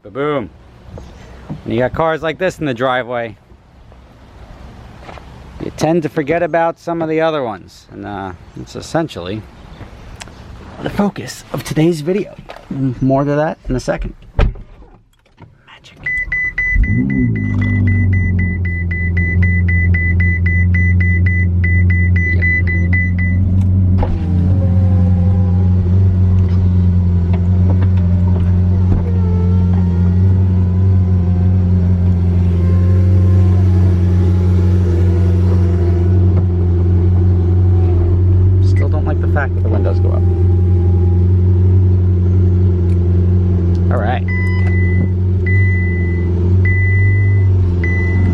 Ba-boom. When you got cars like this in the driveway, you tend to forget about some of the other ones. And it's essentially the focus of today's video. More to that in a second. Magic. Fact that the windows go up. All right.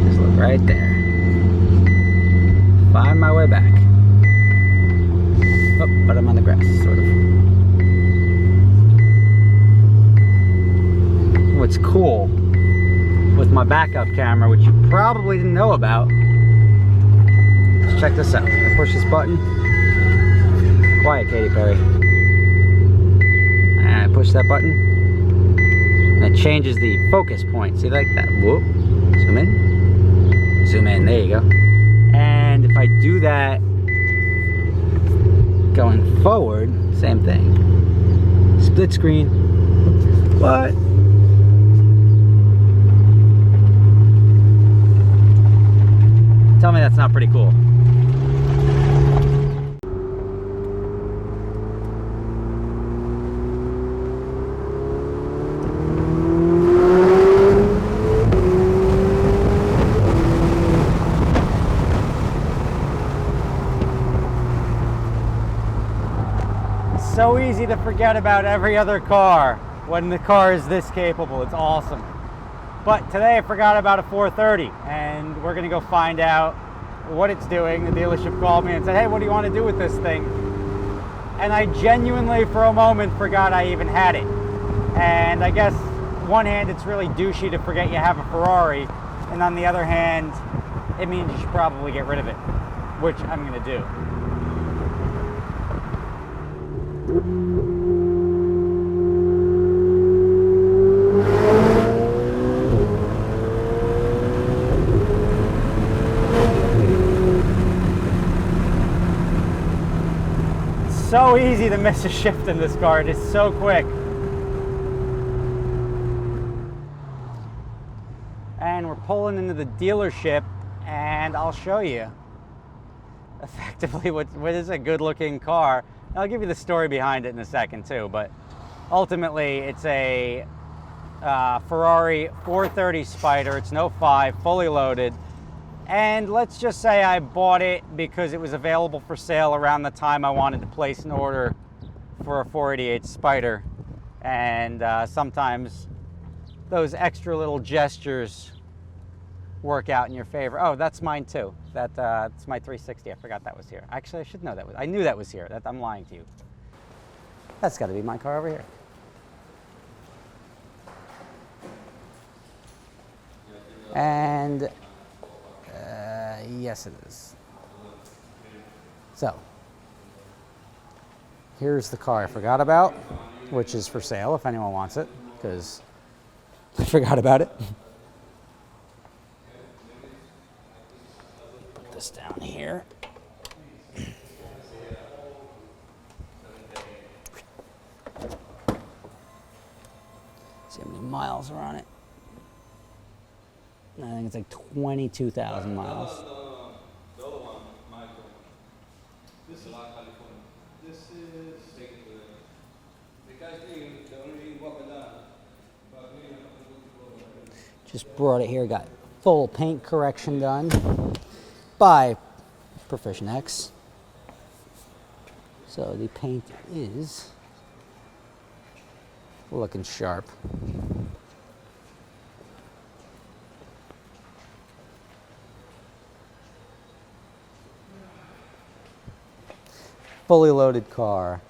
Just look right there. Find my way back. Oh, but I'm on the grass, sort of. What's cool with my backup camera, which you probably didn't know about, let's check this out. I push this button. Quiet, Katy Perry. And I push that button, and it changes the focus point. See, like that? Whoop. Zoom in. Zoom in. There you go. And if I do that going forward, same thing. Split screen. What? Tell me that's not pretty cool. So easy to forget about every other car when the car is this capable. It's awesome. But today I forgot about a 430, and we're gonna go find out what it's doing. The dealership called me and said, hey, what do you want to do with this thing? And I genuinely for a moment forgot I even had it. And I guess one hand it's really douchey to forget you have a Ferrari, and on the other hand it means you should probably get rid of it, which I'm gonna do. So easy to miss a shift in this car. It is so quick. And we're pulling into the dealership, and I'll show you effectively what is a good looking car. And I'll give you the story behind it in a second too, but ultimately it's a Ferrari 430 Spider. It's no 5, fully loaded. And let's just say I bought it because it was available for sale around the time I wanted to place an order for a 488 Spider. And sometimes those extra little gestures work out in your favor. Oh, that's mine too. That's my 360. I forgot that was here. Actually, I should know that was. I knew that was here. I'm lying to you. That's got to be my car over here. And yes, it is. So here's the car I forgot about, which is for sale if anyone wants it, because I forgot about it. Put this down here. See how many miles are on it. I think it's like 22,000 miles. The other one, Michael. This is California. This is the guy's name, the only weapon that. Just brought it here, got full paint correction done by Proficient X. So the paint is looking sharp. Fully loaded car.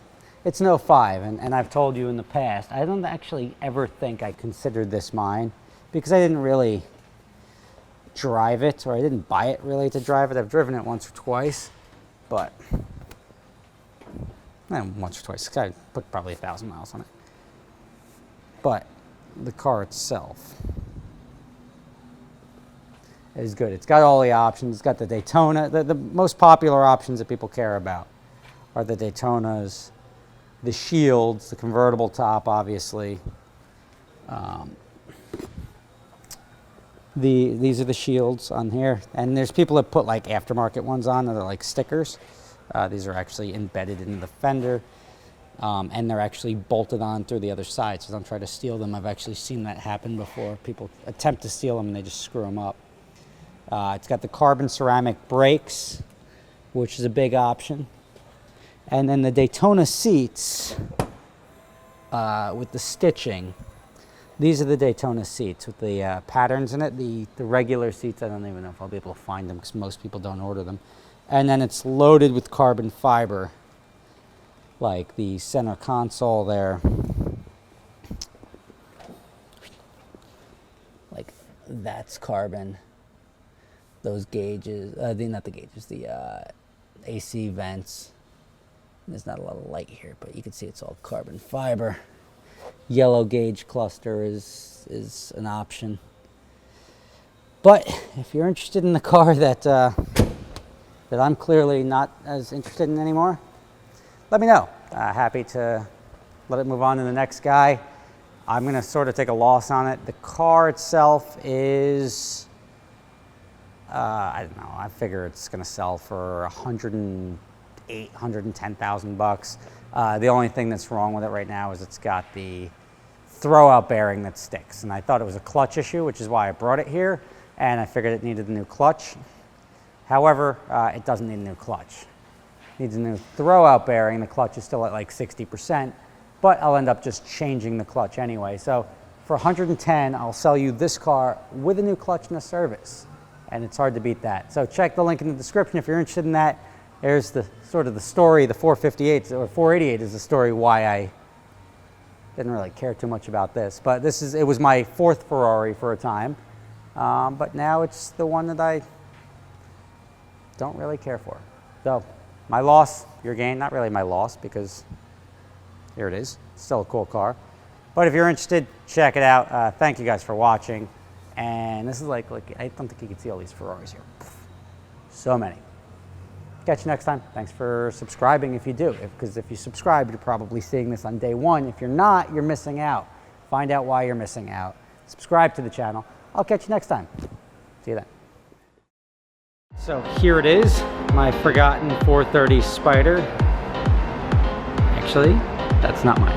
It's no 5, and I've told you in the past, I don't actually ever think I considered this mine because I didn't really drive it, or I didn't buy it really to drive it. I've driven it once or twice, but once or twice. I put probably 1,000 miles on it. But the car itself is good. It's got all the options. It's got the Daytona. The most popular options that people care about are the Daytonas, the Shields, the convertible top, obviously. These are the Shields on here. And there's people that put like aftermarket ones on that are like stickers. These are actually embedded in the fender. And they're actually bolted on through the other side, so don't try to steal them. I've actually seen that happen before. People attempt to steal them and they just screw them up. It's got the carbon ceramic brakes, which is a big option. And then the Daytona seats with the stitching. These are the Daytona seats with the patterns in it. The regular seats, I don't even know if I'll be able to find them because most people don't order them. And then it's loaded with carbon fiber, like the center console there. Like that's carbon. Those gauges, not the gauges, the AC vents. There's not a lot of light here, but you can see it's all carbon fiber. Yellow gauge cluster is an option. But if you're interested in the car that I'm clearly not as interested in anymore, let me know. Happy to let it move on to the next guy. I'm going to sort of take a loss on it. The car itself is, I don't know, I figure it's going to sell for $108,000, $110,000. The only thing that's wrong with it right now is it's got the throwout bearing that sticks. And I thought it was a clutch issue, which is why I brought it here. And I figured it needed a new clutch. However, it doesn't need a new clutch. It needs a new throwout bearing. The clutch is still at like 60%, but I'll end up just changing the clutch anyway. So for $110,000, I'll sell you this car with a new clutch and a service. And it's hard to beat that. So check the link in the description if you're interested in that. There's the sort of the story. The 458 or 488 is the story why I didn't really care too much about this. But it was my fourth Ferrari for a time. But now it's the one that I don't really care for. So my loss, your gain. Not really my loss because here it is. It's still a cool car. But if you're interested, check it out. Thank you guys for watching. And this is like I don't think you can see all these Ferraris here. So many. Catch you next time. Thanks for subscribing if you do. Because if you subscribe, you're probably seeing this on day one. If you're not, you're missing out. Find out why you're missing out. Subscribe to the channel. I'll catch you next time. See you then. So here it is, my forgotten 430 Spider. Actually, that's not mine.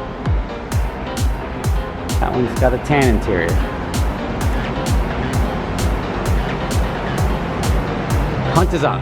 That one's got a tan interior. Hunt is on.